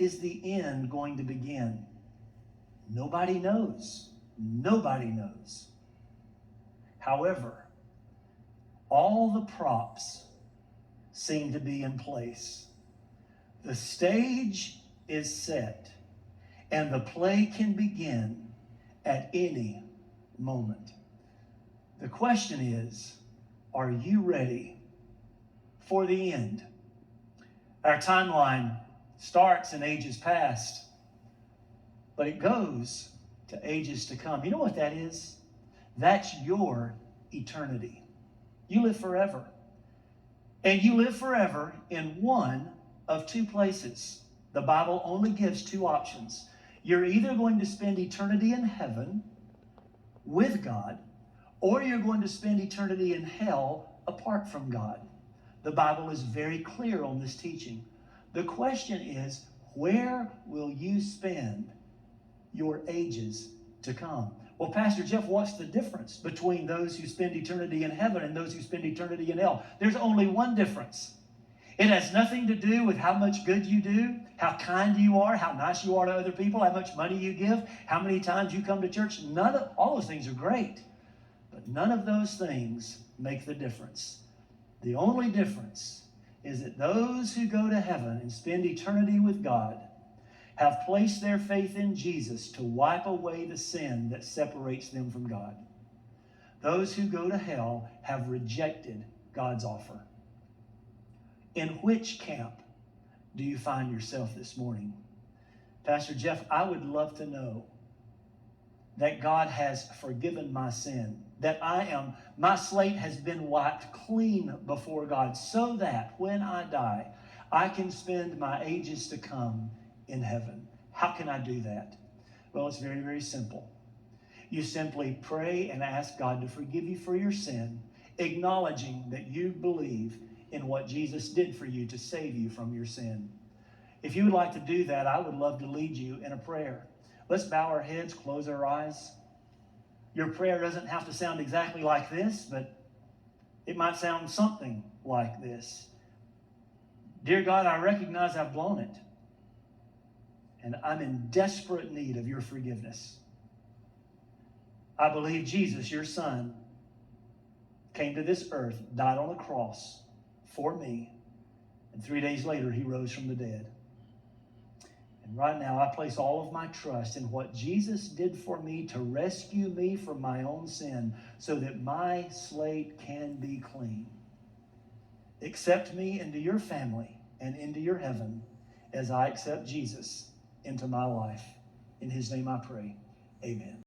is the end going to begin? Nobody knows. Nobody knows. However, all the props seem to be in place. The stage is set, and the play can begin at any moment. The question is, are you ready for the end? Our timeline starts in ages past, but it goes to ages to come. You know what that is? That's your eternity. You live forever. And you live forever in one of two places. The Bible only gives two options. You're either going to spend eternity in heaven with God, or you're going to spend eternity in hell apart from God. The Bible is very clear on this teaching. The question is, where will you spend your ages to come? Well, Pastor Jeff, what's the difference between those who spend eternity in heaven and those who spend eternity in hell? There's only one difference. It has nothing to do with how much good you do, how kind you are, how nice you are to other people, how much money you give, how many times you come to church. All those things are great, but none of those things make the difference. The only difference is that those who go to heaven and spend eternity with God have placed their faith in Jesus to wipe away the sin that separates them from God. Those who go to hell have rejected God's offer. In which camp do you find yourself this morning? Pastor Jeff, I would love to know that God has forgiven my sin, that my slate has been wiped clean before God, so that when I die, I can spend my ages to come in heaven. How can I do that? Well, it's very, very simple. You simply pray and ask God to forgive you for your sin, acknowledging that you believe in what Jesus did for you to save you from your sin. If you would like to do that, I would love to lead you in a prayer. Let's bow our heads, close our eyes. Your prayer doesn't have to sound exactly like this, but it might sound something like this. Dear God, I recognize I've blown it, and I'm in desperate need of your forgiveness. I believe Jesus, your Son, came to this earth, died on a cross for me, and 3 days later he rose from the dead. And right now I place all of my trust in what Jesus did for me to rescue me from my own sin so that my slate can be clean. Accept me into your family and into your heaven as I accept Jesus into my life. In his name I pray. Amen.